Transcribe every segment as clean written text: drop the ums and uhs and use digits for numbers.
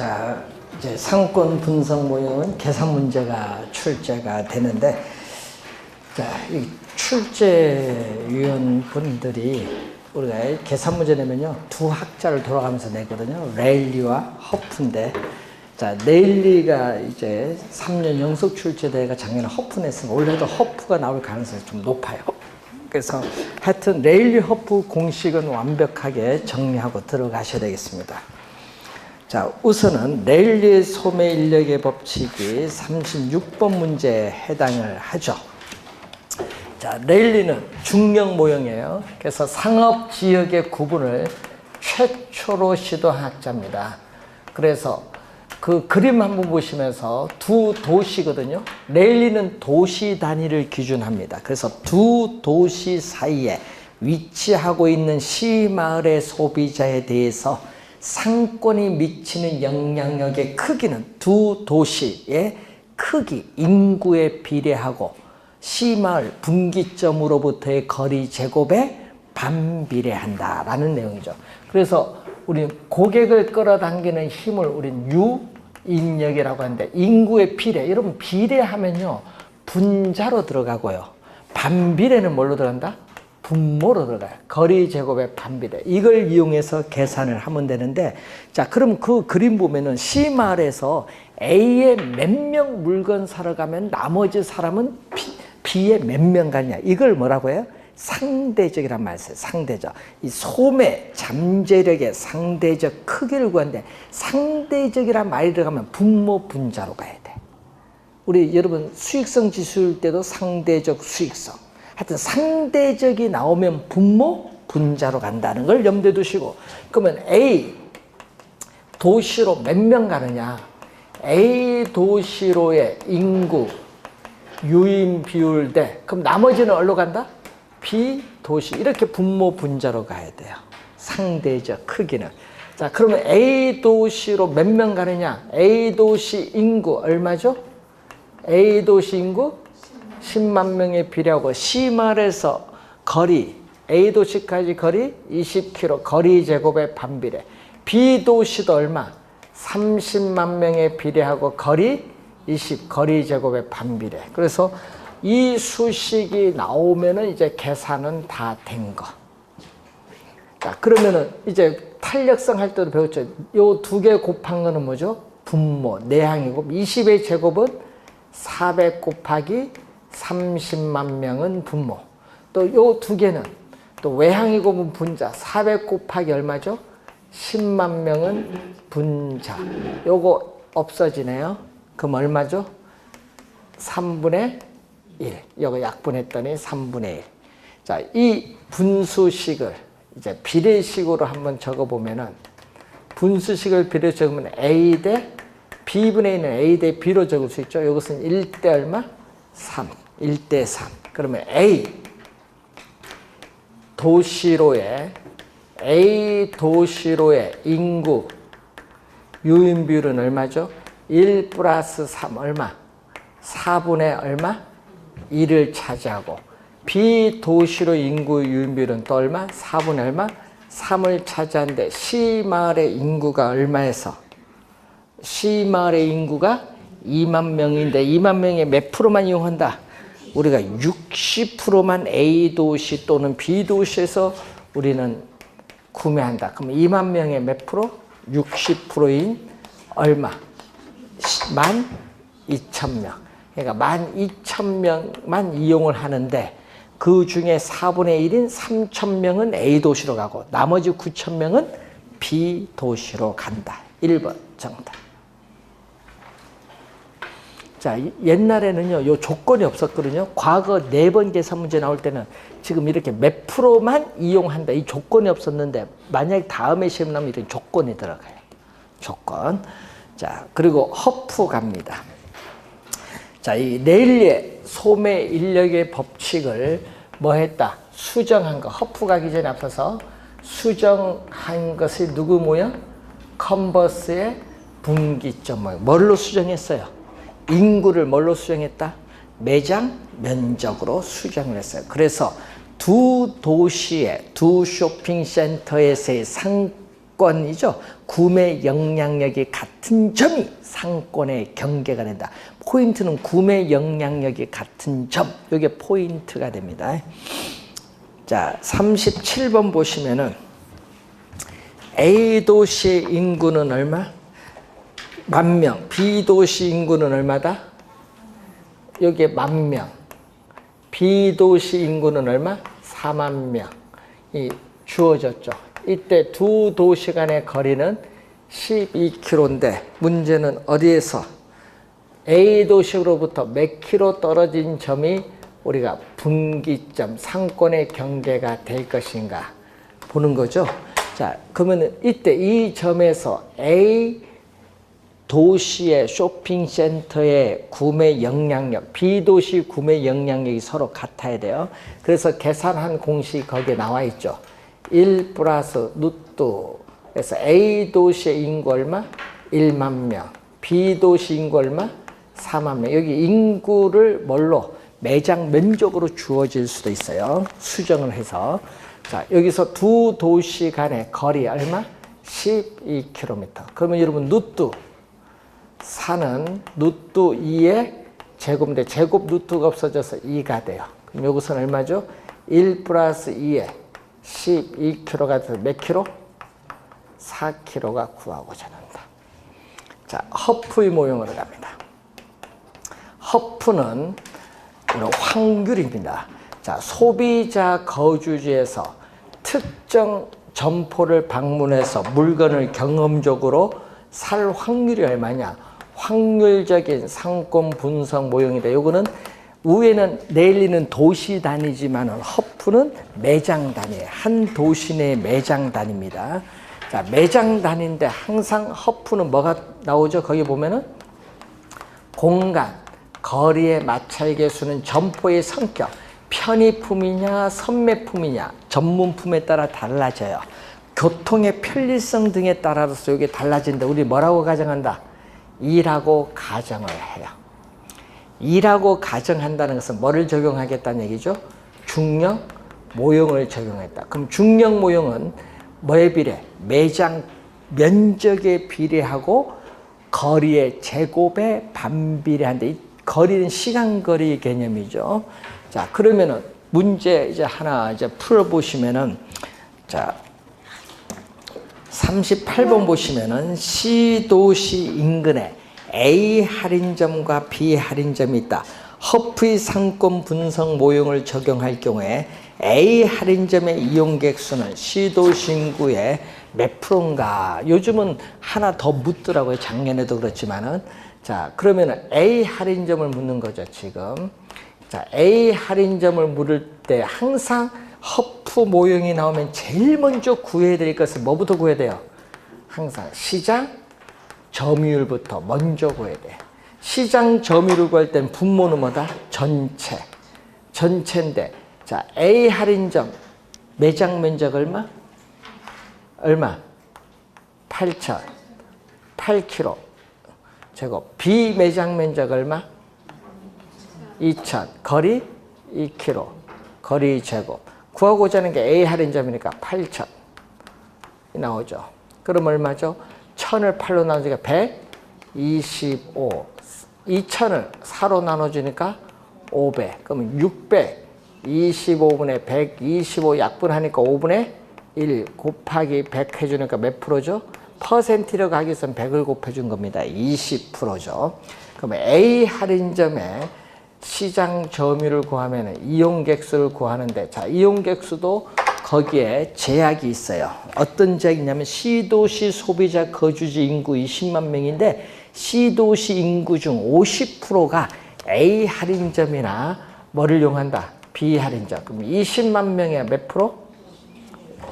자, 이제 상권 분석 모형은 계산 문제가 출제가 되는데, 자, 이 출제위원분들이 우리가 계산 문제 내면요, 두 학자를 돌아가면서 내거든요. 레일리와 허프인데, 자, 레일리가 이제 3년 연속 출제대회가 작년에 허프 냈으면 올해도 허프가 나올 가능성이 좀 높아요. 그래서 하여튼 레일리 허프 공식은 완벽하게 정리하고 들어가셔야 되겠습니다. 자, 우선은 레일리의 소매 인력의 법칙이 36번 문제에 해당을 하죠. 자, 레일리는 중력 모형이에요. 그래서 상업 지역의 구분을 최초로 시도한 학자입니다. 그래서 그 그림 한번 보시면서 두 도시거든요. 레일리는 도시 단위를 기준합니다. 그래서 두 도시 사이에 위치하고 있는 시마을의 소비자에 대해서 상권이 미치는 영향력의 크기는 두 도시의 크기, 인구에 비례하고 시마을 분기점으로부터의 거리 제곱에 반비례한다라는 내용이죠. 그래서 우리 고객을 끌어당기는 힘을 우린 유인력이라고 하는데, 인구의 비례, 여러분 비례하면요 분자로 들어가고요, 반비례는 뭘로 들어간다? 분모로 들어가요. 거리 제곱의 반비례. 이걸 이용해서 계산을 하면 되는데, 자, 그럼 그 그림 보면은 C마을에서 A에 몇 명 물건 사러 가면 나머지 사람은 B에 몇 명 가냐. 이걸 뭐라고 해요? 상대적이란 말을 써요. 상대적. 이 소매, 잠재력의 상대적 크기를 구하는데, 상대적이란 말이 들어가면 분모, 분자로 가야 돼. 우리 여러분 수익성 지수일 때도 상대적, 수익성. 하여튼 상대적이 나오면 분모, 분자로 간다는 걸 염두에 두시고, 그러면 A 도시로 몇 명 가느냐. A 도시로의 인구, 유인 비율 대, 그럼 나머지는 어디로 간다? B 도시. 이렇게 분모, 분자로 가야 돼요. 상대적 크기는. 자, 그러면 A 도시로 몇 명 가느냐. A 도시 인구 얼마죠? A 도시 인구 10만 명에 비례하고 C마을에서 거리, A 도시까지 거리 20km, 거리 제곱의 반비례. B 도시도 얼마? 30만 명에 비례하고 거리 20, 거리 제곱의 반비례. 그래서 이 수식이 나오면은 이제 계산은 다 된 거. 자, 그러면은 이제 탄력성 할 때도 배웠죠. 요 두 개 곱한 거는 뭐죠? 분모, 내항이고, 20의 제곱은 400 곱하기 30만 명은 분모. 또 요 두 개는 또 외항이고 분자, 400 곱하기 얼마죠? 10만 명은 분자. 요거 없어지네요. 그럼 얼마죠? 3분의 1. 요거 약분했더니 3분의 1. 자, 이 분수식을 이제 비례식으로 한번 적어보면은, 분수식을 비례 적으면 A 대 B분의 1은 A 대 B로 적을 수 있죠. 이것은 1대 얼마? 3. 1대 3. 그러면 A 도시로의 인구 유인 비율은 얼마죠? 1 플러스 3 얼마? 4분의 얼마? 1을 차지하고, B 도시로 인구 유인 비율은 또 얼마? 4분의 얼마? 3을 차지하는데, C마을의 인구가 얼마에서? C마을의 인구가 2만 명인데 2만 명에 몇 프로만 이용한다? 우리가 60%만 A 도시 또는 B 도시에서 우리는 구매한다. 그럼 2만 명에 몇 프로? 60%인 얼마? 12,000명. 그러니까 12,000명만 이용을 하는데, 그 중에 4분의 1인 3,000명은 A 도시로 가고 나머지 9,000명은 B 도시로 간다. 1번 정답. 자, 옛날에는요, 요 조건이 없었거든요. 과거 4번 계산 문제 나올 때는 지금 이렇게 몇 프로만 이용한다. 이 조건이 없었는데, 만약에 다음에 시험 나오면 이런 조건이 들어가요. 조건. 자, 그리고 허프 갑니다. 자, 이 레일리의 소매 인력의 법칙을 뭐 했다? 수정한 거. 허프 가기 전에 앞서서 수정한 것이 누구 모양? 컨버스의 분기점 모양. 뭘로 수정했어요? 인구를 뭘로 수정했다? 매장 면적으로 수정을 했어요. 그래서 두 도시의 두 쇼핑센터에서의 상권 상권이죠. 구매 영향력이 같은 점이 상권의 경계가 된다. 포인트는 구매 영향력이 같은 점. 이게 포인트가 됩니다. 자, 37번 보시면은 A 도시 인구는 얼마? 10,000명. B 도시 인구는 얼마다? 여기에 10,000명. B 도시 인구는 얼마? 40,000명이 주어졌죠. 이때 두 도시 간의 거리는 12km인데 문제는 어디에서 A 도시로부터 몇 킬로 떨어진 점이 우리가 분기점, 상권의 경계가 될 것인가 보는 거죠. 자, 그러면 이때 이 점에서 A 도시의 쇼핑센터의 구매 영향력, B 도시 구매 영향력이 서로 같아야 돼요. 그래서 계산한 공식이 거기에 나와 있죠. 1 플러스 루트에서 A 도시의 인구 얼마? 10,000명. B 도시 인구 얼마? 40,000명. 여기 인구를 뭘로? 매장 면적으로 주어질 수도 있어요. 수정을 해서. 자, 여기서 두 도시 간의 거리 얼마? 12km. 그러면 여러분 루트 4는 루트 2의 제곱인데 제곱 루트가 없어져서 2가 돼요. 그럼 여기서는 얼마죠? 1 플러스 2에 12km가 돼서 몇 킬로? 4km가 구하고자 한다. 자, 허프의 모형으로 갑니다. 허프는 확률입니다. 자, 소비자 거주지에서 특정 점포를 방문해서 물건을 경험적으로 살 확률이 얼마냐? 확률적인 상권 분석 모형이다. 요거는 위에는 내일리는 도시 단위지만 허프는 매장 단위예요. 한 도시 내 매장 단위입니다. 자, 매장 단위인데 항상 허프는 뭐가 나오죠? 거기 보면은 공간, 거리의 마찰 계수는 점포의 성격, 편의품이냐 선매품이냐 전문품에 따라 달라져요. 교통의 편리성 등에 따라서 이게 달라진다. 우리 뭐라고 가정한다? 2라고 가정을 해요. 2라고 가정한다는 것은 뭐를 적용하겠다는 얘기죠? 중력 모형을 적용했다. 그럼 중력 모형은 뭐에 비례? 매장 면적에 비례하고 거리의 제곱에 반비례한다. 이 거리는 시간거리 개념이죠. 자, 그러면은 문제 이제 하나 이제 풀어보시면은, 자, 38번 보시면은 C도시 인근에 A 할인점과 B 할인점이 있다. 허프의 상권 분석 모형을 적용할 경우에 A 할인점의 이용객 수는 C도시 인구의 몇 프로인가? 요즘은 하나 더 묻더라고요. 작년에도 그렇지만은. 자, 그러면은 A 할인점을 묻는 거죠, 지금. 자, A 할인점을 물을 때 항상 허프 모형이 나오면 제일 먼저 구해야 될 것은 뭐부터 구해야 돼요? 항상 시장 점유율부터 먼저 구해야 돼. 시장 점유율을 구할 때는 분모는 뭐다? 전체. 전체인데, 자, A 할인점 매장 면적 얼마? 얼마? 8,000. 8km 제곱. B 매장 면적 얼마? 2,000. 거리 2km. 거리 제곱. 구하고자 하는 게 A 할인점이니까 8,000 나오죠. 그럼 얼마죠? 1,000을 8로 나누니까 125. 2,000을 4로 나눠주니까 500. 그러면 625분의 125 약분하니까 5분의 1 곱하기 100 해주니까 몇 프로죠? 퍼센티로 가기 위해서는 100을 곱해준 겁니다. 20%죠. 그러면 A 할인점에 시장 점유율을 구하면 이용객 수를 구하는데, 자, 이용객 수도 거기에 제약이 있어요. 어떤 제약이냐면 C도시 소비자 거주지 인구 20만 명인데 C도시 인구 중 50%가 A 할인점이나 뭐를 이용한다? B 할인점. 그럼 20만 명의 몇 프로?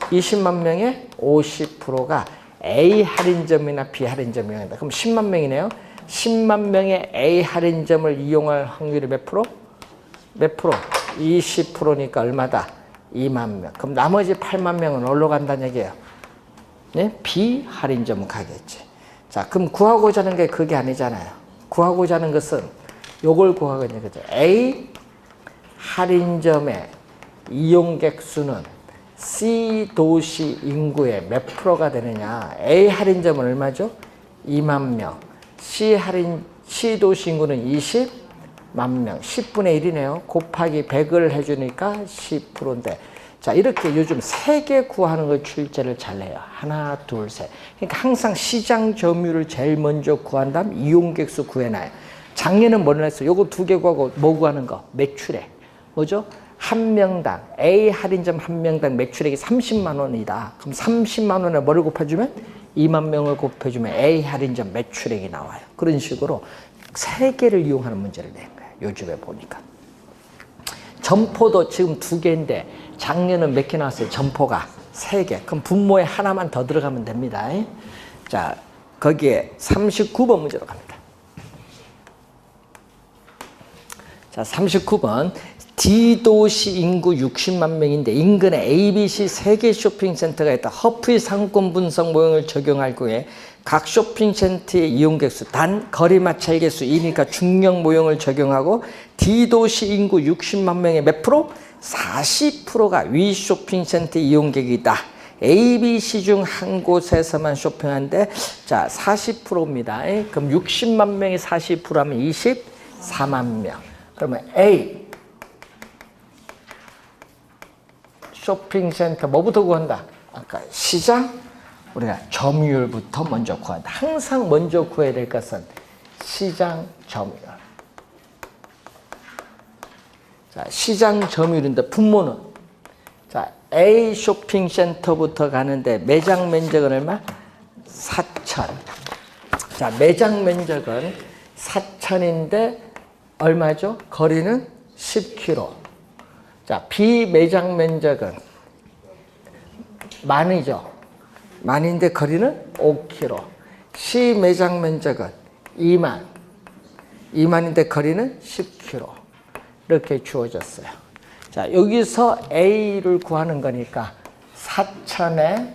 20만 명의 50%가 A 할인점이나 B 할인점을 이용한다. 그럼 10만 명이네요. 10만 명의 A 할인점을 이용할 확률이 몇 프로? 몇 프로? 20%니까 얼마다? 2만 명. 그럼 나머지 8만 명은 어디로 간다는 얘기예요? 네? B 할인점 가겠지. 자, 그럼 구하고자 하는 게 그게 아니잖아요. 구하고자 하는 것은 요걸 구하고자 하는 거죠. A 할인점의 이용객 수는 C 도시 인구의 몇 프로가 되느냐? A 할인점은 얼마죠? 2만 명. C 도시 인구는 20만 명. 10분의 1이네요. 곱하기 100을 해주니까 10%인데. 자, 이렇게 요즘 3개 구하는 거 출제를 잘 해요. 하나, 둘, 셋. 그러니까 항상 시장 점유율을 제일 먼저 구한 다음 이용객수 구해놔요. 작년은 뭐를 했어? 요거 2개 구하고 뭐 구하는 거? 매출액. 뭐죠? 한 명당, A 할인점 한 명당 매출액이 30만 원이다. 그럼 30만 원에 뭐를 곱해주면? 2만 명을 곱해주면 A 할인점 매출액이 나와요. 그런 식으로 3개를 이용하는 문제를 낸 거예요. 요즘에 보니까. 점포도 지금 2개인데 작년은 몇 개 나왔어요? 점포가 3개. 그럼 분모에 하나만 더 들어가면 됩니다. 자, 거기에 39번 문제로 갑니다. 자, 39번. D도시 인구 60만 명인데 인근에 ABC 3개 쇼핑센터가 있다. 허프의 상권 분석 모형을 적용할 경우에 각 쇼핑센터의 이용객수 단 거리맛 차이계수 2니까 중력 모형을 적용하고 D도시 인구 60만 명의 몇 프로? 40%가 위 쇼핑센터 이용객이다. ABC 중 한 곳에서만 쇼핑하는데 자 40%입니다. 그럼 60만 명이 40%하면 24만 명. 그러면 A 쇼핑센터 뭐부터 구한다? 아까 시장 우리가 점유율부터 먼저 구한다. 항상 먼저 구해야 될 것은 시장 점유율. 자, 시장 점유율인데 분모는 자 A 쇼핑센터부터 가는데 매장 면적은 얼마? 4천. 자, 매장 면적은 4천인데 얼마죠? 거리는 10km. 자, B 매장 면적은 만이죠. 만인데 거리는 5km. C 매장 면적은 2만. 2만인데 거리는 10km. 이렇게 주어졌어요. 자, 여기서 A를 구하는 거니까 4천에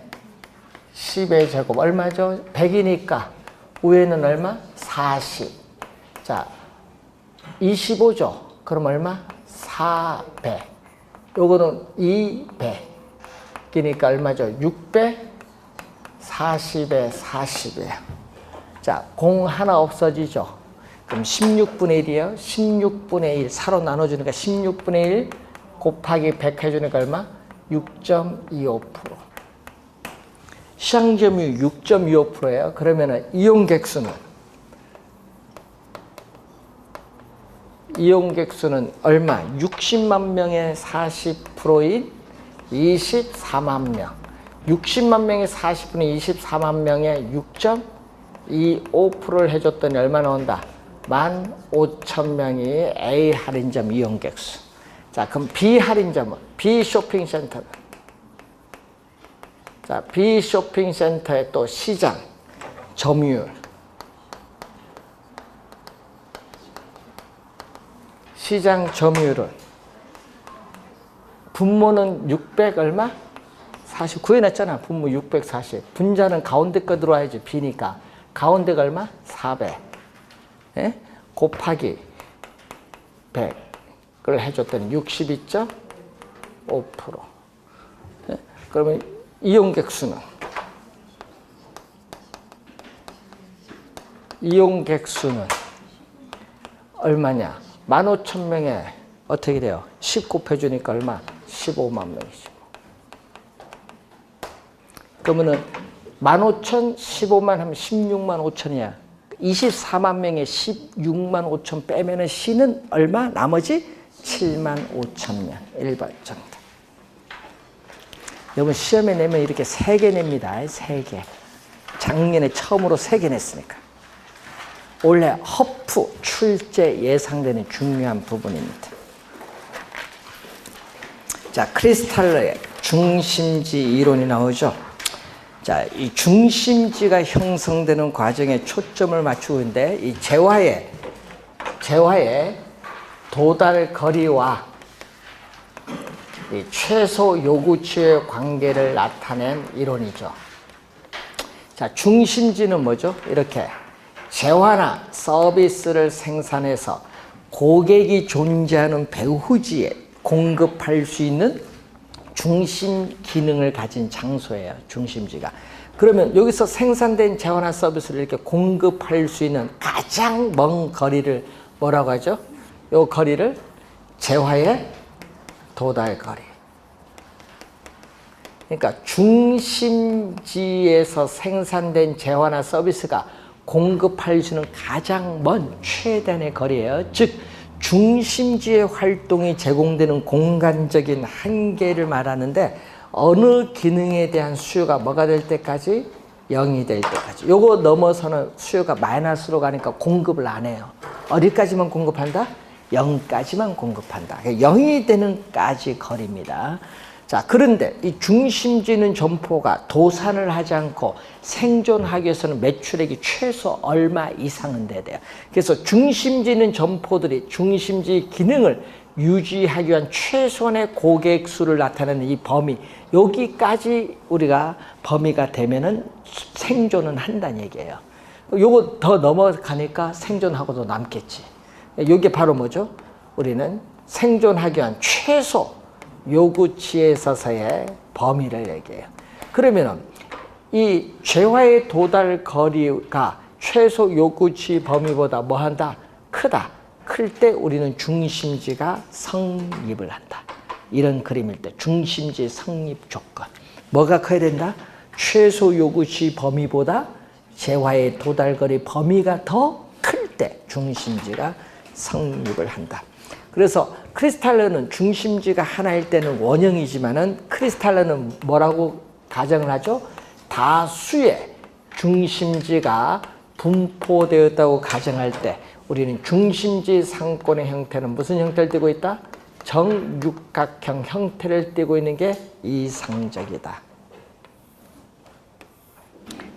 10의 제곱 얼마죠? 100이니까 위에는 얼마? 40. 자, 25죠. 그럼 얼마? 400. 요거는 200이니까 얼마죠? 600, 40에 40이에요. 자, 공 하나 없어지죠? 그럼 16분의 1이에요. 16분의 1, 4로 나눠주니까 16분의 1 곱하기 100 해주니까 얼마? 6.25%. 시장점유율 6.25%예요. 그러면 이용객 수는 얼마? 60만 명의 40%인 24만 명. 60만 명의 40%인 24만 명의 6.25%를 해줬더니 얼마 나온다? 15,000명이 A 할인점 이용객 수. 자, 그럼 B 할인점은? B 쇼핑센터는? 자, B 쇼핑센터의 또 시장 점유율. 시장 점유율은 분모는 600 얼마? 40 구해놨잖아. 분모 640. 분자는 가운데 거 들어와야지. B니까. 가운데가 얼마? 400. 예? 곱하기 100을 해줬더니 62.5%. 예? 그러면 이용객 수는? 얼마냐? 15,000명에 어떻게 돼요? 10 곱해주니까 얼마? 15만 명이죠. 그러면은 15,000, 15만 하면 16만 5천이야. 24만 명에 16만 5천 빼면은 C는 얼마? 나머지 7만 5천 명. 1번입니다. 여러분 시험에 내면 이렇게 3개 냅니다. 3개. 작년에 처음으로 3개 냈으니까. 원래 허프 출제 예상되는 중요한 부분입니다. 자, 크리스탈러의 중심지 이론이 나오죠. 자, 이 중심지가 형성되는 과정에 초점을 맞추고 있는데 이 재화의 도달 거리와 이 최소 요구치의 관계를 나타낸 이론이죠. 자, 중심지는 뭐죠? 이렇게 재화나 서비스를 생산해서 고객이 존재하는 배후지에 공급할 수 있는 중심 기능을 가진 장소예요. 중심지가. 그러면 여기서 생산된 재화나 서비스를 이렇게 공급할 수 있는 가장 먼 거리를 뭐라고 하죠? 이 거리를 재화의 도달 거리. 그러니까 중심지에서 생산된 재화나 서비스가 공급할 수 있는 가장 먼 최단의 거리예요. 즉 중심지의 활동이 제공되는 공간적인 한계를 말하는데 어느 기능에 대한 수요가 뭐가 될 때까지? 0이 될 때까지. 요거 넘어서는 수요가 마이너스로 가니까 공급을 안 해요. 어디까지만 공급한다? 0까지만 공급한다. 0이 되는까지 거리입니다. 자, 그런데 이 중심지는 점포가 도산을 하지 않고 생존하기 위해서는 매출액이 최소 얼마 이상은 돼야 돼요. 그래서 중심지는 점포들이 중심지 기능을 유지하기 위한 최소한의 고객 수를 나타내는 이 범위, 여기까지 우리가 범위가 되면은 생존은 한다는 얘기예요. 요거 더 넘어가니까 생존하고도 남겠지. 이게 바로 뭐죠? 우리는 생존하기 위한 최소 요구치에 있어서의 범위를 얘기해요. 그러면은 이 재화의 도달 거리가 최소 요구치 범위보다 뭐 한다? 크다. 클 때 우리는 중심지가 성립을 한다. 이런 그림일 때 중심지 성립 조건. 뭐가 커야 된다? 최소 요구치 범위보다 재화의 도달 거리 범위가 더 클 때 중심지가 성립을 한다. 그래서 크리스탈로는 중심지가 하나일 때는 원형이지만은 크리스탈로는 뭐라고 가정을 하죠? 다수의 중심지가 분포되었다고 가정할 때 우리는 중심지 상권의 형태는 무슨 형태를 띠고 있다? 정육각형 형태를 띠고 있는 게 이상적이다.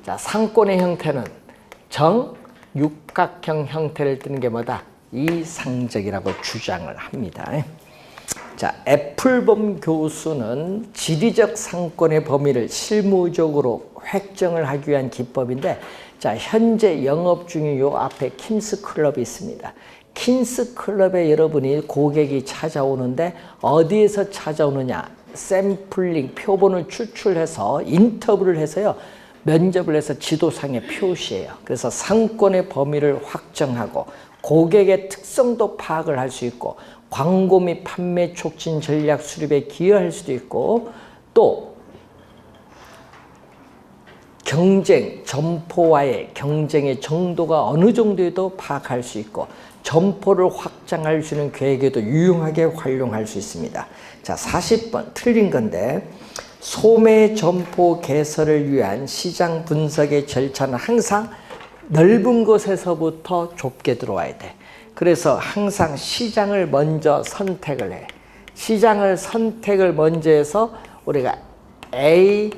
자, 상권의 형태는 정육각형 형태를 띠는 게 뭐다? 이상적이라고 주장을 합니다. 자, 애플범 교수는 지리적 상권의 범위를 실무적으로 획정을 하기 위한 기법인데, 자, 현재 영업 중인 요 앞에 킨스 클럽이 있습니다. 킨스 클럽에 여러분이 고객이 찾아오는데 어디에서 찾아오느냐? 샘플링 표본을 추출해서 인터뷰를 해서요. 면접을 해서 지도상에 표시해요. 그래서 상권의 범위를 확정하고 고객의 특성도 파악을 할 수 있고 광고 및 판매 촉진 전략 수립에 기여할 수도 있고 또 경쟁, 점포와의 경쟁의 정도가 어느 정도에도 파악할 수 있고 점포를 확장할 수 있는 계획에도 유용하게 활용할 수 있습니다. 자, 40번 틀린 건데 소매 점포 개설을 위한 시장 분석의 절차는 항상 넓은 곳에서부터 좁게 들어와야 돼. 그래서 항상 시장을 먼저 선택을 해. 시장을 선택을 먼저 해서 우리가 A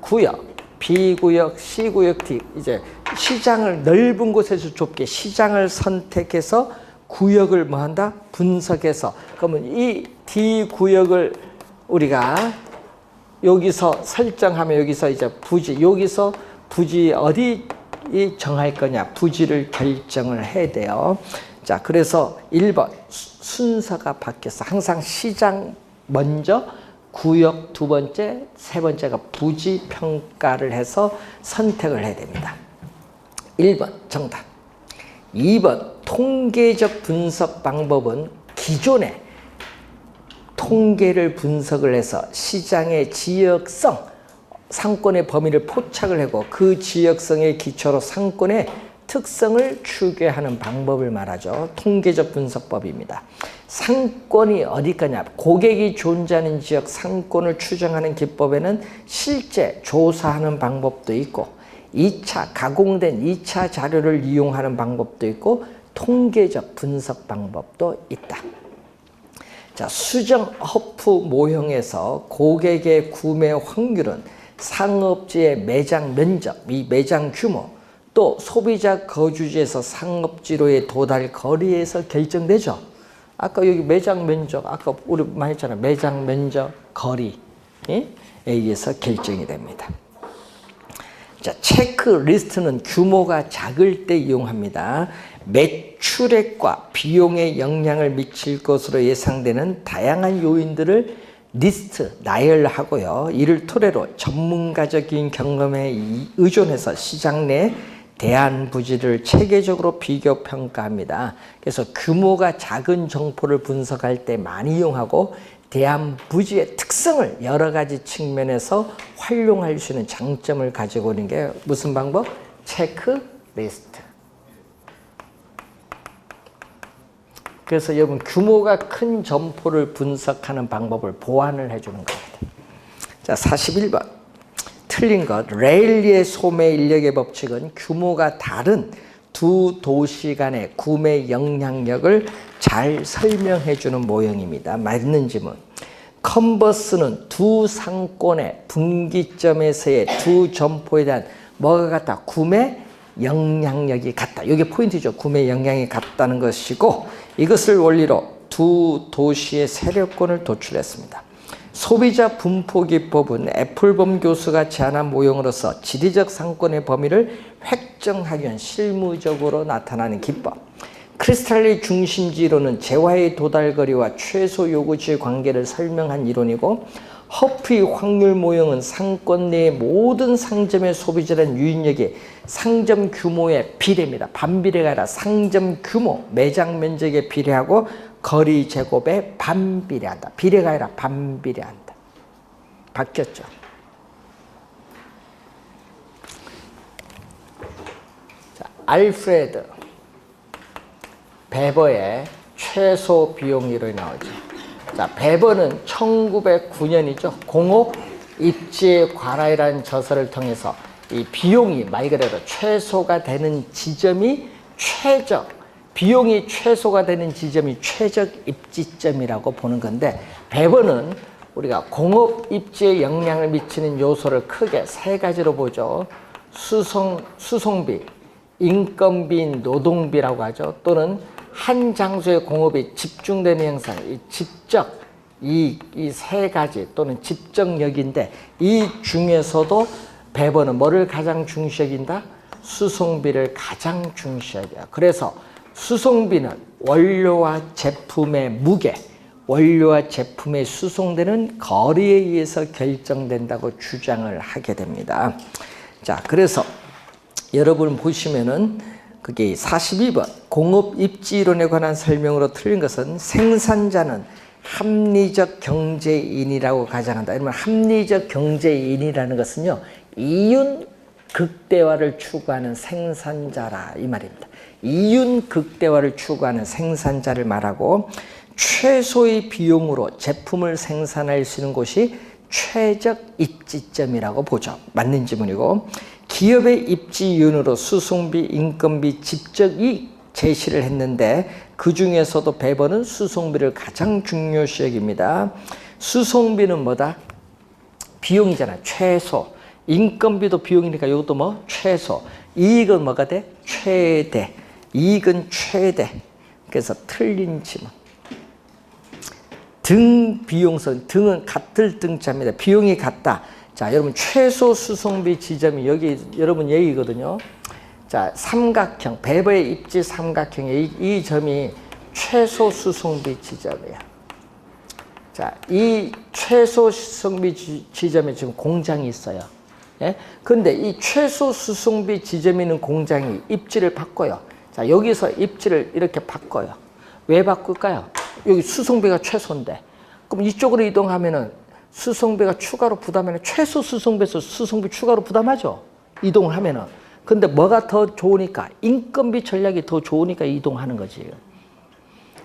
구역, B 구역, C 구역, D 이제 시장을 넓은 곳에서 좁게 시장을 선택해서 구역을 뭐 한다? 분석해서 그러면 이 D 구역을 우리가 여기서 설정하면 여기서 이제 부지 여기서 부지 어디 이 정할 거냐 부지를 결정을 해야 돼요. 자, 그래서 1번 순서가 바뀌었어. 항상 시장 먼저 구역 두 번째 세 번째가 부지 평가를 해서 선택을 해야 됩니다. 1번 정답. 2번 통계적 분석 방법은 기존의 통계를 분석을 해서 시장의 지역성 상권의 범위를 포착을 하고 그 지역성의 기초로 상권의 특성을 추계하는 방법을 말하죠. 통계적 분석법입니다. 상권이 어디까냐? 고객이 존재하는 지역 상권을 추정하는 기법에는 실제 조사하는 방법도 있고 2차 가공된 2차 자료를 이용하는 방법도 있고 통계적 분석 방법도 있다. 자, 수정 허프 모형에서 고객의 구매 확률은 상업지의 매장 면적, 이 매장 규모, 또 소비자 거주지에서 상업지로의 도달 거리에서 결정되죠. 아까 여기 매장 면적, 아까 우리 많이 했잖아요. 매장 면적, 거리에 의해서 결정이 됩니다. 자, 체크리스트는 규모가 작을 때 이용합니다. 매출액과 비용에 영향을 미칠 것으로 예상되는 다양한 요인들을 리스트 나열하고요. 이를 토대로 전문가적인 경험에 의존해서 시장 내 대안 부지를 체계적으로 비교 평가합니다. 그래서 규모가 작은 정보를 분석할 때 많이 이용하고 대안 부지의 특성을 여러 가지 측면에서 활용할 수 있는 장점을 가지고 있는 게 무슨 방법? 체크리스트. 그래서 여러분 규모가 큰 점포를 분석하는 방법을 보완을 해주는 겁니다. 자, 41번. 틀린 것. 레일리의 소매 인력의 법칙은 규모가 다른 두 도시 간의 구매 영향력을 잘 설명해 주는 모형입니다. 맞는 질문. 컨버스는 두 상권의 분기점에서의 두 점포에 대한 뭐가 같다? 구매 영향력이 같다. 이게 포인트죠. 구매 영향이 같다는 것이고 이것을 원리로 두 도시의 세력권을 도출했습니다. 소비자 분포 기법은 애플범 교수가 제안한 모형으로서 지리적 상권의 범위를 획정하기 위한 실무적으로 나타나는 기법. 크리스탈리 중심지 이론은 재화의 도달거리와 최소 요구치의 관계를 설명한 이론이고 허프의 확률 모형은 상권 내의 모든 상점의 소비자라는 유인력이 상점 규모의 비례입니다. 반비례가 아니라 상점 규모, 매장 면적에 비례하고 거리 제곱에 반비례한다. 비례가 아니라 반비례한다. 바뀌었죠. 자, 알프레드 베버의 최소 비용 이론이 나오죠. 자, 베버는 1909년이죠. 공업 입지의 관하이라는 저서를 통해서 이 비용이 말 그대로 최소가 되는 지점이 비용이 최소가 되는 지점이 최적 입지점이라고 보는 건데 베버는 우리가 공업 입지에 영향을 미치는 요소를 크게 세 가지로 보죠. 수송비, 인건비, 노동비라고 하죠. 또는 한 장소의 공업이 집중되는 현상, 이 집적, 이 세 가지 또는 집적력인데 이 중에서도 베버는 뭐를 가장 중시 여긴다? 수송비를 가장 중시 여겨요. 그래서 수송비는 원료와 제품의 무게, 원료와 제품의 수송되는 거리에 의해서 결정된다고 주장을 하게 됩니다. 자, 그래서 여러분 보시면은 그게 42번 공업 입지 이론에 관한 설명으로 틀린 것은 생산자는 합리적 경제인이라고 가정한다. 이러면 합리적 경제인이라는 것은요, 이윤 극대화를 추구하는 생산자라 이 말입니다. 이윤 극대화를 추구하는 생산자를 말하고 최소의 비용으로 제품을 생산할 수 있는 곳이 최적 입지점이라고 보죠. 맞는 지문이고 기업의 입지 이윤으로 수송비, 인건비, 집적이 제시를 했는데 그 중에서도 베버는 수송비를 가장 중요시 여깁니다. 수송비는 뭐다? 비용이잖아. 최소. 인건비도 비용이니까 이것도 뭐? 최소. 이익은 뭐가 돼? 최대. 이익은 최대. 그래서 틀린 지문. 등 비용선. 등은 같을 등자입니다. 비용이 같다. 자, 여러분 최소 수송비 지점이 여기 여러분 여기거든요. 자, 삼각형, 베버의 입지 삼각형의 이 점이 최소 수송비 지점이야. 자, 이 최소 수송비 지점에 지금 공장이 있어요. 예? 근데 이 최소 수송비 지점이 있는 공장이 입지를 바꿔요. 자, 여기서 입지를 이렇게 바꿔요. 왜 바꿀까요? 여기 수송비가 최소인데. 그럼 이쪽으로 이동하면은 수송비가 추가로 부담하면 최소 수송비에서 수송비 추가로 부담하죠. 이동을 하면은. 근데 뭐가 더 좋으니까? 인건비 전략이 더 좋으니까 이동하는 거지.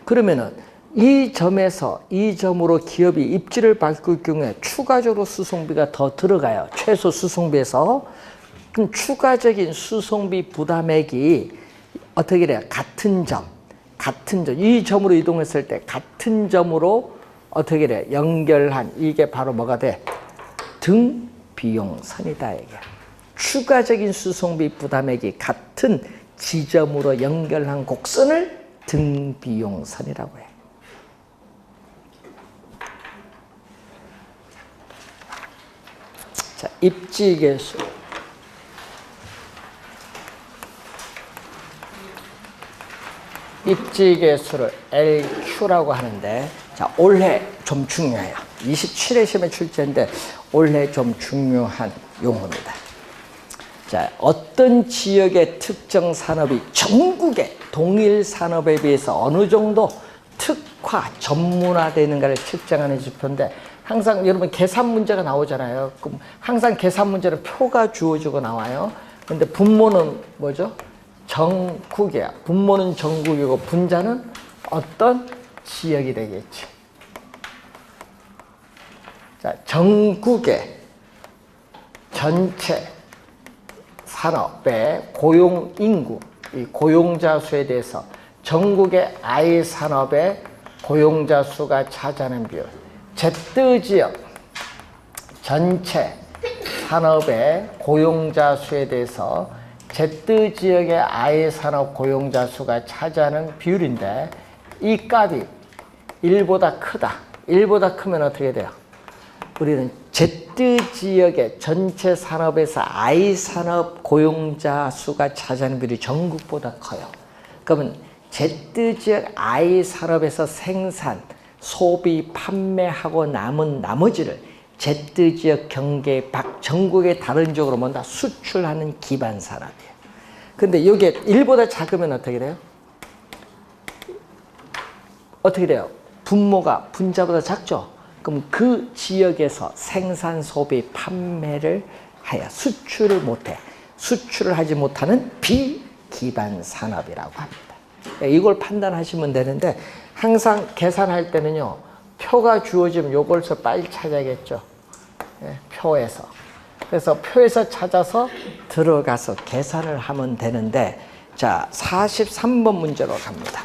그러면은 이 점에서 이 점으로 기업이 입지를 바꿀 경우에 추가적으로 수송비가 더 들어가요. 최소 수송비에서. 그럼 추가적인 수송비 부담액이 어떻게 돼요? 같은 점. 이 점으로 이동했을 때 같은 점으로 어떻게 돼? 연결한 이게 바로 뭐가 돼? 등 비용선이다 이게. 추가적인 수송비 부담액이 같은 지점으로 연결한 곡선을 등 비용선이라고 해. 자, 입지 계수. 입지 계수를 LQ라고 하는데 자, 올해 좀 중요해요. 27회 시험에 출제인데 올해 좀 중요한 용어입니다. 자, 어떤 지역의 특정 산업이 전국의 동일 산업에 비해서 어느 정도 특화, 전문화되는가를 측정하는 지표인데 항상 여러분 계산 문제가 나오잖아요. 그럼 항상 계산 문제는 표가 주어지고 나와요. 근데 분모는 뭐죠? 전국이야. 분모는 전국이고 분자는 어떤 지역이 되겠지. 자, 전국의 전체 산업의 고용 인구, 이 고용자 수에 대해서 전국의 I 산업의 고용자 수가 차지하는 비율, Z 지역 전체 산업의 고용자 수에 대해서 Z 지역의 I 산업 고용자 수가 차지하는 비율인데 이 값이 1보다 크다. 1보다 크면 어떻게 돼요? 우리는 Z 지역의 전체 산업에서 I 산업 고용자 수가 차지하는 비율이 전국보다 커요. 그러면 Z 지역 I 산업에서 생산, 소비, 판매하고 남은 나머지를 Z 지역 경계 밖 전국의 다른 지역으로 뭔가 수출하는 기반 산업이에요. 근데 이게 1보다 작으면 어떻게 돼요? 어떻게 돼요? 분모가 분자보다 작죠? 그럼 그 지역에서 생산, 소비, 판매를 하여 수출을 못해. 수출을 하지 못하는 비기반 산업이라고 합니다. 이걸 판단하시면 되는데 항상 계산할 때는요. 표가 주어지면 요걸서 빨리 찾아야겠죠. 표에서. 그래서 표에서 찾아서 들어가서 계산을 하면 되는데 자, 43번 문제로 갑니다.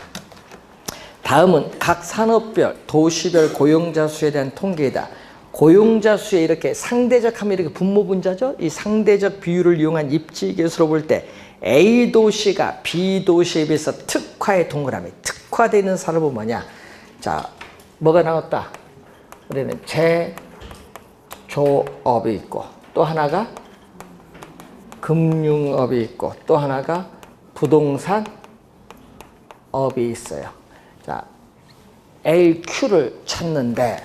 다음은 각 산업별, 도시별 고용자 수에 대한 통계이다. 고용자 수에 이렇게 상대적 하면 이렇게 분모 분자죠. 이 상대적 비율을 이용한 입지 계수로 볼 때 A 도시가 B 도시에 비해서 특화에 동그라미. 특화되어 있는 산업은 뭐냐? 자, 뭐가 나왔다? 우리는 제조업이 있고 또 하나가 금융업이 있고 또 하나가 부동산업이 있어요. 자, LQ를 찾는데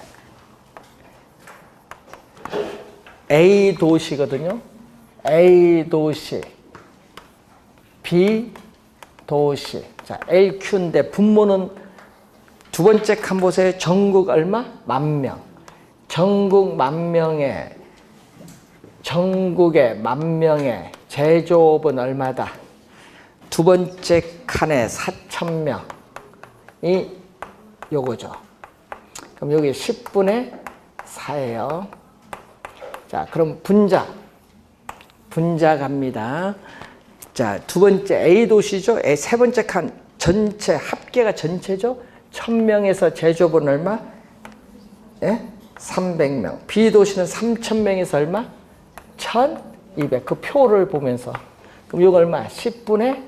A 도시거든요. A 도시, B 도시. 자, LQ인데 분모는 두 번째 칸 보세요. 전국 얼마? 10,000명. 전국 10,000명에 전국의 10,000명의 제조업은 얼마다? 두 번째 칸에 4,000명이 요거죠. 그럼 여기 10분의 4예요. 자, 그럼 분자 갑니다. 자, 두 번째 A 도시죠. 세 번째 칸 전체 합계가 전체죠. 1,000명에서 제조업은 얼마? 예? 300명. B 도시는 3,000명에서 얼마? 1,200. 그 표를 보면서. 그럼 이거 얼마? 10분의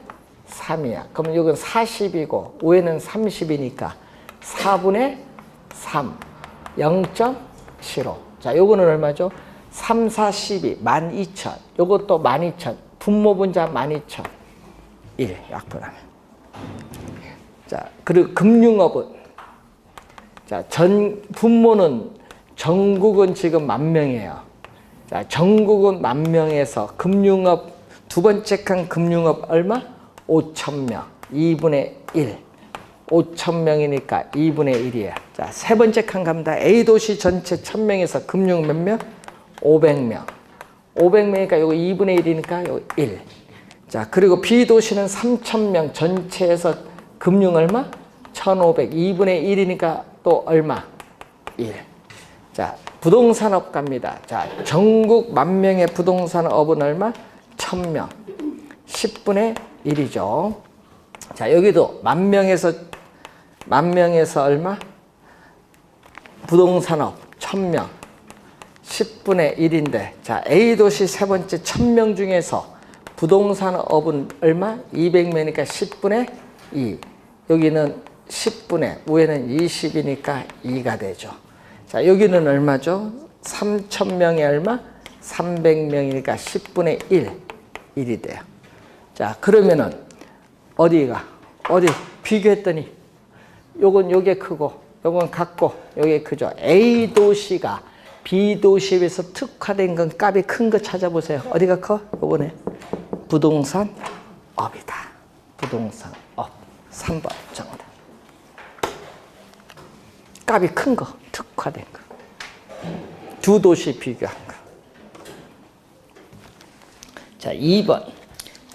3이야. 그럼 이건 40이고 위에는 30이니까 4분의 3. 0.75. 자, 요거는 얼마죠? 3, 4, 12. 12,000. 요것도 12,000. 분모 분자 12,000. 1. 약분하면. 자, 그리고 금융업은 자, 분모는 전국은 지금 10,000명이에요. 자, 전국은 10,000명에서 금융업 두 번째 칸 금융업 얼마? 5,000명. 2분의 1. 5,000명이니까 2분의 1이에요. 자, 세 번째 칸 갑니다. A 도시 전체 1,000명에서 금융 몇 명? 500명. 500명이니까 요거 2분의 1이니까 요거 1. 자, 그리고 B 도시는 3,000명 전체에서 금융 얼마? 1,500. 2분의 1이니까 또 얼마? 1. 자, 부동산업 갑니다. 자, 전국 10,000명의 부동산업은 얼마? 1,000명. 10분의 1이죠. 자, 여기도 10,000명에서 얼마? 부동산업 1,000명. 10분의 1인데, 자, A 도시 세 번째 1,000명 중에서 부동산업은 얼마? 200명이니까 10분의 2. 여기는 10분의, 위에는 20이니까 2가 되죠. 자, 여기는 얼마죠? 3,000명이 얼마? 300명이니까 10분의 1이 돼요. 자, 그러면은 어디 비교했더니 요건 요게 크고 요건 같고 요게 그죠. A 도시가 B 도시에 비해서 특화된 건 값이 큰 거 찾아보세요. 어디가 커? 요거네. 부동산 업이다. 부동산 업. 3번 정답. 값이 큰 거, 특화된 거. 두 도시 비교한 거. 자, 2번.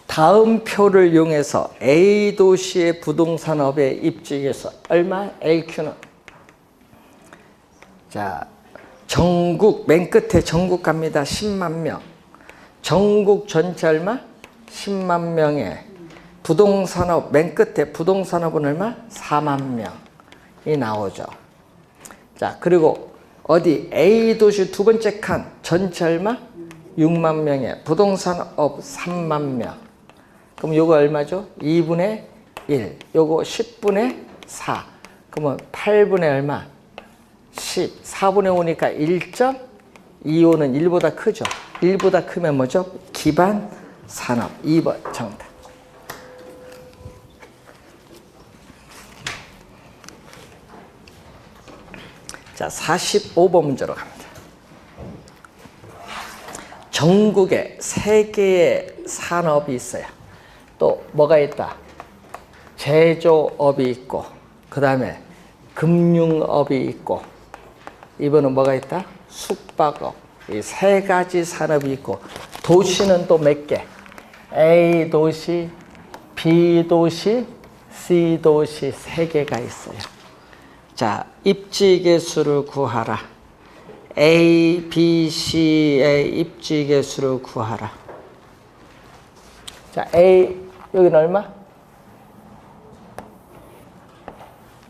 다음 표를 이용해서 A 도시의 부동산업의 입지에서 얼마? LQ는? 자, 전국, 맨 끝에 전국 갑니다. 10만 명. 전국 전체 얼마? 10만 명에 부동산업, 맨 끝에 부동산업은 얼마? 4만 명이 나오죠. 자, 그리고 어디? A 도시 두 번째 칸, 전체 얼마? 6만 명에 부동산업 3만 명. 그럼 요거 얼마죠? 2분의 1. 요거 10분의 4. 그러면 8분의 얼마? 10. 4분의 5니까 1.25는 1보다 크죠. 1보다 크면 뭐죠? 기반 산업. 2번 정답. 자, 45번 문제로 갑니다. 전국에 3개의 산업이 있어요. 또 뭐가 있다? 제조업이 있고, 그 다음에 금융업이 있고, 이번은 뭐가 있다? 숙박업. 이 3가지 산업이 있고, 도시는 또 몇 개? A 도시, B 도시, C 도시 3개가 있어요. 자, 입지개수를 구하라. A, B, C의 입지개수를 구하라. 자, A, 여기는 얼마?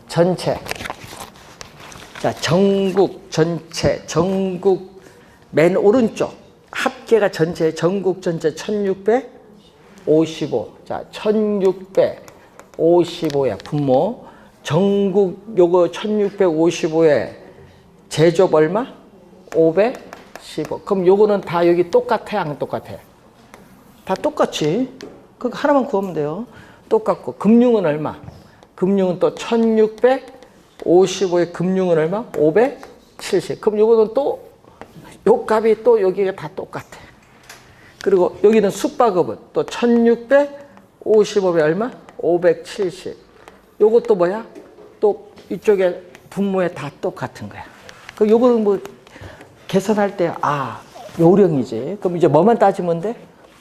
전체. 자, 전국 전체, 전국 맨 오른쪽 합계가 전체, 전국 전체 1655. 자, 1655야, 분모. 전국 요거 1655에 제조업 얼마? 515. 그럼 요거는 다 여기 똑같아, 안 똑같아? 다 똑같지. 그거 하나만 구하면 돼요. 똑같고. 금융은 얼마? 금융은 또 1655에 금융은 얼마? 570. 그럼 요거는 또 요 값이 또 여기가 다 똑같아. 그리고 여기는 숙박업은 또 1655에 얼마? 570. 요것도 뭐야? 또 이쪽에 분모에 다 똑같은 거야. 그럼 요거는 뭐 계산할 때 요령이지. 그럼 이제 뭐만 따지면 돼?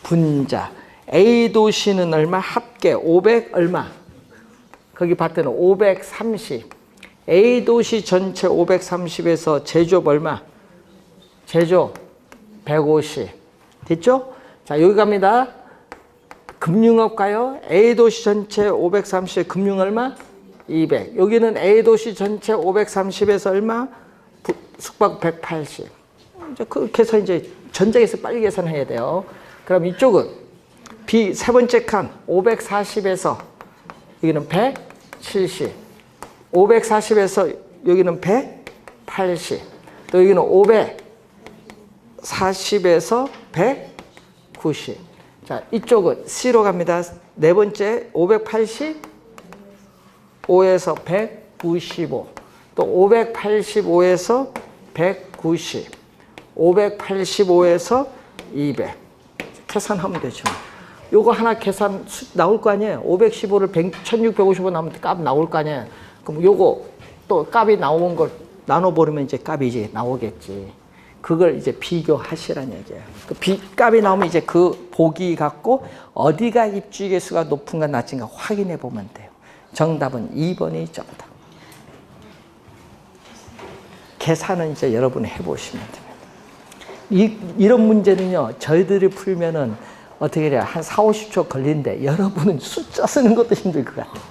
분자. A 도시는 얼마? 합계 500 얼마? 거기 봤더니 530. A 도시 전체 530에서 제조업 얼마? 제조업 150. 됐죠? 자, 여기 갑니다. 금융업 가요. A 도시 전체 530에 금융 얼마? 200. 여기는 A 도시 전체 530에서 얼마? 숙박 180. 이제 그 계산 이제 전쟁에서 빨리 계산해야 돼요. 그럼 이쪽은 B 세 번째 칸 540에서 여기는 170. 540에서 여기는 180. 또 여기는 540에서 190. 자, 이쪽은 C로 갑니다. 네 번째 585에서 195. 또 585에서 190. 585에서 200. 계산하면 되죠. 요거 하나 계산 나올 거 아니에요. 515를 1655 나오면 값 나올 거 아니에요. 그럼 요거 또 값이 나온 걸 나눠버리면 이제 값이 이제 나오겠지. 그걸 이제 비교하시라는 얘기예요. 그 값이 나오면 이제 그 보기 갖고 어디가 입주계수가 높은가 낮은가 확인해 보면 돼요. 정답은 2번이 정답. 계산은 이제 여러분이 해보시면 됩니다. 이런 문제는요, 저희들이 풀면은 어떻게 해야 한 4, 50초 걸리는데 여러분은 숫자 쓰는 것도 힘들 것 같아요.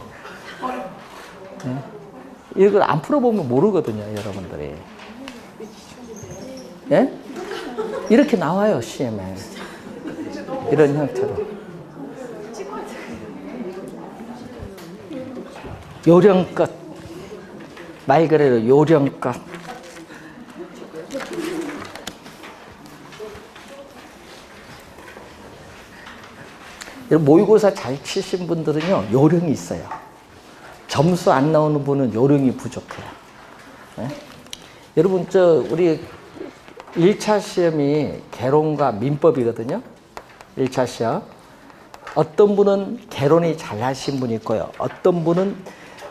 네? 이걸 안 풀어보면 모르거든요, 여러분들이. 예? 이렇게 나와요, 시험에. 이런 형태로. 요령껏. 말 그대로 요령껏. 모의고사 잘 치신 분들은요, 요령이 있어요. 점수 안 나오는 분은 요령이 부족해요. 예? 여러분, 우리 1차 시험이 개론과 민법이거든요. 1차 시험. 어떤 분은 개론이 잘하신 분이 있고요. 어떤 분은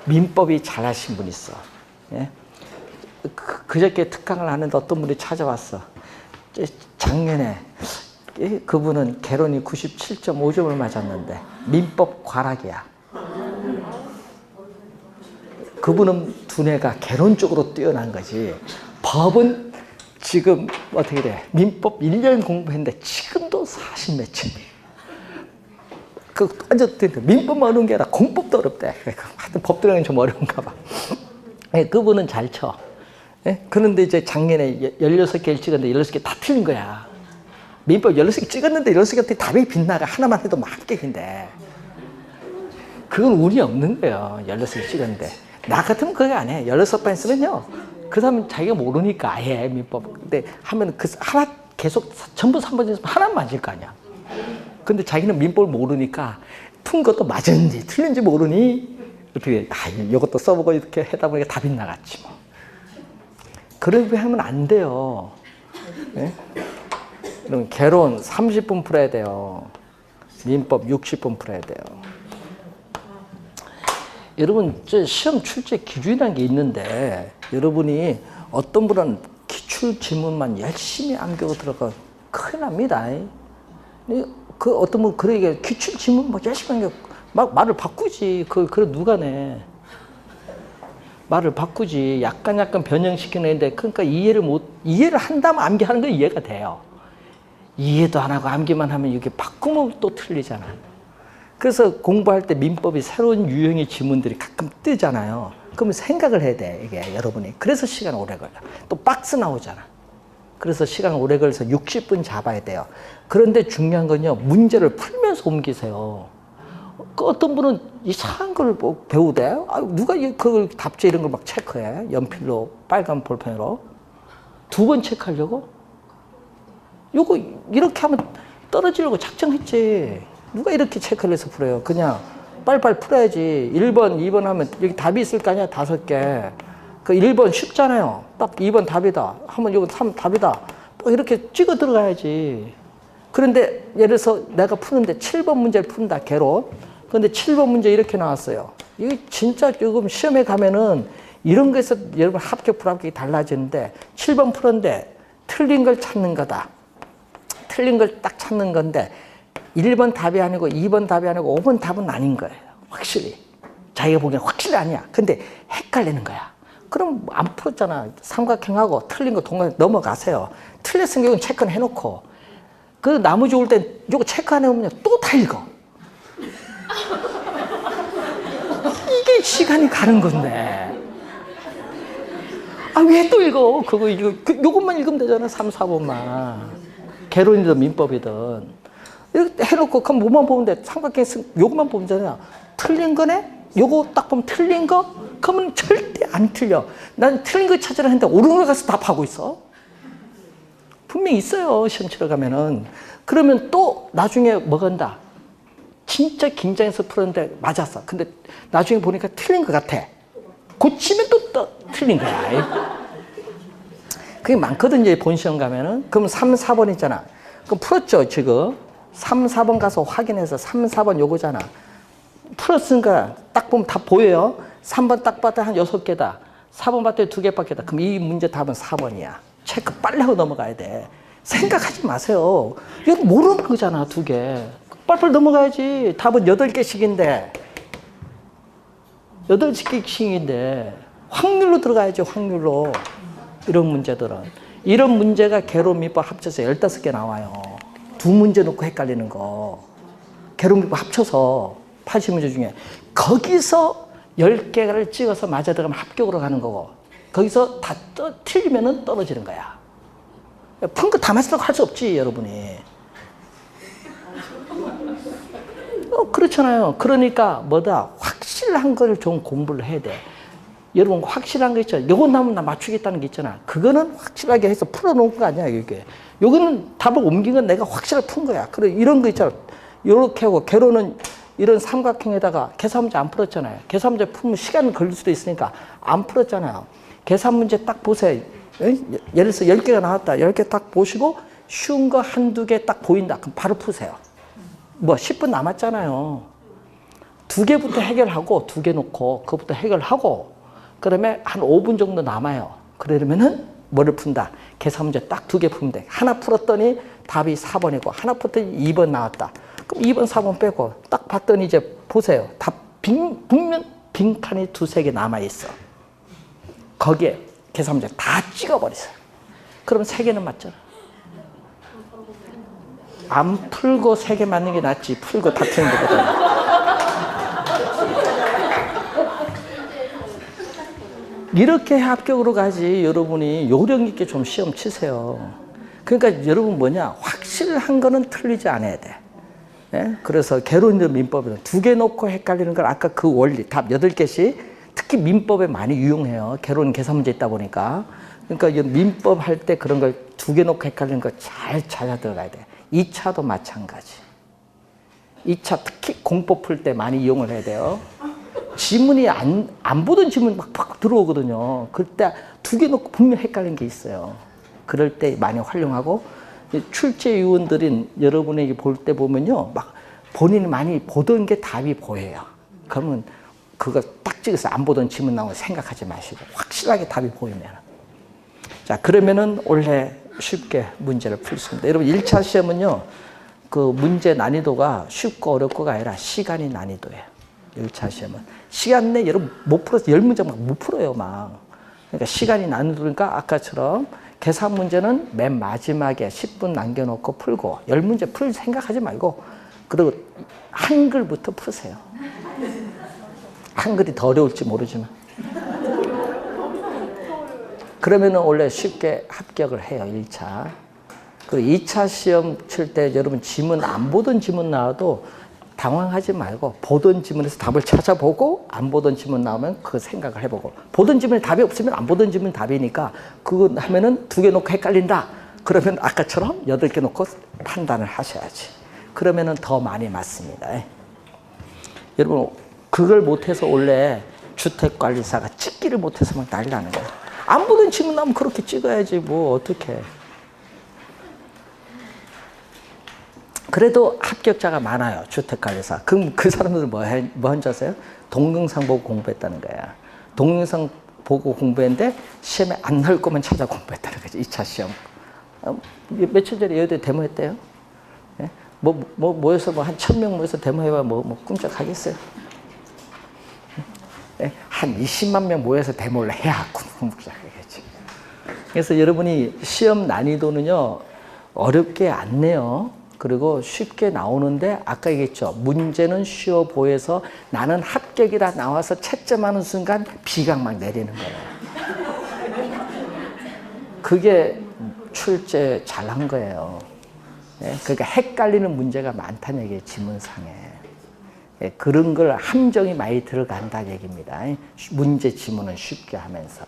민법이 잘하신 분이 있어. 예? 그저께 특강을 하는데 어떤 분이 찾아왔어. 작년에 그분은 개론이 97.5점을 맞았는데 민법 과락이야. 그분은 두뇌가 개론 쪽으로 뛰어난 거지. 법은 지금 어떻게 돼? 민법 1년 공부했는데 지금도 40 몇 점. 완전 민법만 어려운 게 아니라 공법도 어렵대. 하여튼 법 들어가는 좀 어려운가 봐. 그분은 잘 쳐. 그런데 이제 작년에 16개를 찍었는데 16개 다 틀린 거야. 민법 16개 찍었는데 16개 답이 빗나가. 하나만 해도 막 합격인데. 그건 운이 없는 거예요. 16개 찍었는데. 나 같으면 그거 안 해. 16번 쓰면요. 그 사람은 자기가 모르니까 아예 민법. 근데 하면 하나 계속 전부 3번 했으면 하나만 맞을 거 아니야. 근데 자기는 민법을 모르니까 푼 것도 맞은지 틀린지 모르니 어떻게 이것도 써보고 이렇게 하다 보니까 답이 나갔지 뭐. 그렇게 하면 안 돼요. 네? 그럼 개론 30분 풀어야 돼요. 민법 60분 풀어야 돼요. 여러분, 시험 출제 기준이라는 게 있는데 여러분이 어떤 분은 기출 지문만 열심히 암기하고 들어가 큰일 납니다. 그 어떤 분 그러게 기출 지문 막 열심히 하는 게 막 말을 바꾸지. 그래 누가 내? 말을 바꾸지. 약간 변형시키는 애인데 그러니까 이해를 한다면 암기하는 건 이해가 돼요. 이해도 안 하고 암기만 하면 이게 바꾸면 또 틀리잖아. 그래서 공부할 때 민법이 새로운 유형의 지문들이 가끔 뜨잖아요. 그러면 생각을 해야 돼, 이게 여러분이. 그래서 시간 오래 걸려. 또 박스 나오잖아. 그래서 시간 오래 걸려서 60분 잡아야 돼요. 그런데 중요한 건요, 문제를 풀면서 옮기세요. 어떤 분은 이상한 걸 뭐 배우대? 누가 그걸 답지 이런 걸 막 체크해? 연필로, 빨간 볼펜으로. 2번 체크하려고? 요거 이렇게 하면 떨어지려고 작정했지. 누가 이렇게 체크를 해서 풀어요? 그냥 빨리빨리 풀어야지. 1번, 2번 하면 여기 답이 있을 거 아니야? 5개. 그 1번 쉽잖아요. 딱 2번 답이다. 하면 이거 3 답이다. 또 이렇게 찍어 들어가야지. 그런데 예를 들어서 내가 푸는데 7번 문제를 푼다, 개론. 그런데 7번 문제 이렇게 나왔어요. 이게 진짜 조금 시험에 가면은 이런 거에서 여러분 합격, 불합격이 달라지는데 7번 풀었는데 틀린 걸 찾는 거다. 틀린 걸 딱 찾는 건데 1번 답이 아니고 2번 답이 아니고 5번 답은 아닌 거예요. 확실히. 자기가 보기엔 확실히 아니야. 근데 헷갈리는 거야. 그럼 안 풀었잖아. 삼각형하고 틀린 거 동그랗게 넘어가세요. 틀렸은 경우는 체크는 해놓고. 그 나머지 올 땐 이거 체크 안 해보면 또 다 읽어. 이게 시간이 가는 건데. 왜 또 읽어? 요것만 읽으면 되잖아. 3, 4번만. 개론이든 민법이든. 이렇게 해놓고, 그럼 뭐만 보면 돼? 삼각형 요것만 보면 되잖아. 틀린 거네? 요거 딱 보면 틀린 거? 그러면 절대 안 틀려. 난 틀린 거 찾으라 했는데 옳은 거 가서 답하고 있어. 분명히 있어요. 시험 치러 가면은. 그러면 또 나중에 뭐 간다? 진짜 긴장해서 풀었는데 맞았어. 근데 나중에 보니까 틀린 것 같아. 고치면 또 틀린 거야. 그게 많거든요. 본 시험 가면은. 그럼 3, 4번 있잖아. 그럼 풀었죠, 지금. 3, 4번 가서 확인해서 3, 4번 요거잖아. 풀었으니까 딱 보면 다 보여요. 3번 딱 봤더니 한 6개다. 4번 봤더니 2개밖에다. 그럼 이 문제 답은 4번이야. 체크 빨리 하고 넘어가야 돼. 생각하지 마세요. 이거 모르는 거잖아, 2개. 빨리빨리 넘어가야지. 답은 8개씩인데. 8개씩인데. 확률로 들어가야지, 확률로. 이런 문제들은. 이런 문제가 개론, 민법 합쳐서 15개 나와요. 2문제 놓고 헷갈리는 거. 개론, 민법 합쳐서 80문제 중에. 거기서 10개를 찍어서 맞아 들어가면 합격으로 가는 거고. 거기서 다 틀리면 떨어지는 거야. 푼 거 다 맞으라고 할 수 없지, 여러분이. 그렇잖아요. 그러니까 뭐다? 확실한 걸 좀 공부를 해야 돼. 여러분 확실한 거 있잖아요. 요거 나면 나 맞추겠다는 게 있잖아. 그거는 확실하게 해서 풀어놓은 거 아니야, 이게. 요거는 답을 옮긴 건 내가 확실하게 푼 거야. 그래, 이런 거 있잖아. 요렇게 하고, 개론은 이런 삼각형에다가 계산문제 안 풀었잖아요. 계산문제 풀면 시간 걸릴 수도 있으니까 안 풀었잖아요. 계산 문제 딱 보세요. 예를 들어서 10개가 나왔다. 10개 딱 보시고 쉬운 거 한두 개 딱 보인다. 그럼 바로 푸세요. 뭐 10분 남았잖아요. 2개부터 해결하고 2개 놓고 그것부터 해결하고 그다음에 한 5분 정도 남아요. 그러면은 뭐를 푼다? 계산 문제 딱 2개 풀면 돼. 하나 풀었더니 답이 4번이고 하나 풀었더니 2번 나왔다. 그럼 2번, 4번 빼고 딱 봤더니 이제 보세요. 답 분명 빈칸이 2-3개 남아있어. 거기에 계산 문제 다 찍어버리세요. 그럼 3개는 맞잖아. 안 풀고 3개 맞는 게 낫지. 풀고 다 틀린 것보다. 이렇게 합격으로 가지. 여러분이 요령 있게 좀 시험 치세요. 그러니까 여러분 뭐냐, 확실한 거는 틀리지 않아야 돼. 예? 그래서 개론적 민법에는 2개 놓고 헷갈리는 걸 아까 그 원리 답 8개씩 특히 민법에 많이 유용해요. 개론 계산 문제 있다 보니까. 그러니까 민법 할 때 그런 걸 2개 놓고 헷갈리는 거 잘 찾아 들어가야 돼. 2차도 마찬가지. 2차 특히 공법 풀 때 많이 이용을 해야 돼요. 지문이 안 보던 지문이 막 들어오거든요. 그때 2개 놓고 분명 헷갈린 게 있어요. 그럴 때 많이 활용하고, 출제 위원들인 여러분에게 볼 때 보면요, 막 본인이 많이 보던 게 답이 보여요. 그러면 그거 딱 찍어서 안 보던 지문 나오면 생각하지 마시고 확실하게 답이 보이면. 자, 그러면은 올해 쉽게 문제를 풀습니다. 여러분 1차 시험은요, 그 문제 난이도가 쉽고 어렵고가 아니라 시간이 난이도예요. 1차 시험은 시간 내 여러분 못 풀어서 10문제 막 못 풀어요 막. 그러니까 시간이 난이도니까 아까처럼 계산 문제는 맨 마지막에 10분 남겨놓고 풀고 10문제 풀 생각하지 말고, 그리고 한글부터 푸세요. 한글이 더 어려울지 모르지만. 그러면은 원래 쉽게 합격을 해요, 1차. 그리고 2차 시험 칠 때 여러분 지문 안 보던 지문 나와도 당황하지 말고 보던 지문에서 답을 찾아보고 안 보던 지문 나오면 그 생각을 해보고, 보던 지문에 답이 없으면 안 보던 지문이 답이니까 그거 하면은 2개 놓고 헷갈린다. 그러면 아까처럼 8개 놓고 판단을 하셔야지. 그러면은 더 많이 맞습니다. 여러분 그걸 못해서 원래 주택관리사가 찍기를 못해서 막 난리 나는 거야. 안 보던 지문 나오면 그렇게 찍어야지 뭐 어떡해. 그래도 합격자가 많아요, 주택관리사. 그럼 그 사람들은 뭐 한 줄 아세요? 동영상 보고 공부했다는 거야. 동영상 보고 공부했는데 시험에 안 나올 거면 찾아 공부했다는 거지, 2차 시험. 며칠 전에 여의도에 데모했대요. 예? 모여서 한 1000명 모여서 데모해봐 뭐 꿈쩍하겠어요? 예? 한 20만 명 모여서 데모를 해야 꿈쩍하겠지. 그래서 여러분이 시험 난이도는요, 어렵게 안 내요. 그리고 쉽게 나오는데 아까 얘기했죠. 문제는 쉬워 보여서 나는 합격이다 나와서 채점하는 순간 비가 막 내리는 거예요. 그게 출제 잘한 거예요. 그러니까 헷갈리는 문제가 많다는 얘기예요, 지문상에. 그런 걸 함정이 많이 들어간다는 얘기입니다. 문제 지문은 쉽게 하면서.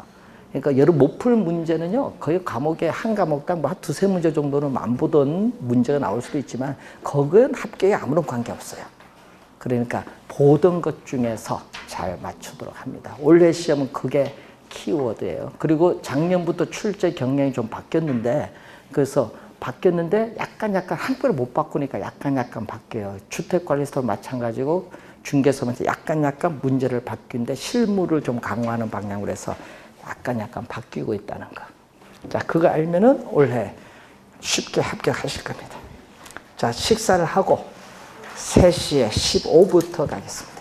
그러니까 여러분 못 풀 문제는요, 거의 과목에 한 과목당 뭐 한 2-3문제 정도는 안 보던 문제가 나올 수도 있지만 그건 합격에 아무런 관계 없어요. 그러니까 보던 것 중에서 잘 맞추도록 합니다. 올해 시험은 그게 키워드예요. 그리고 작년부터 출제 경향이 좀 바뀌었는데, 그래서 바뀌었는데 약간 한글을 못 바꾸니까 약간 바뀌어요. 주택관리사도 마찬가지고 중개사한테 약간 문제를 바뀌는데 실무를 좀 강화하는 방향으로 해서 약간 바뀌고 있다는 거. 자, 그거 알면은 올해 쉽게 합격하실 겁니다. 자, 식사를 하고 3시에 15부터 가겠습니다.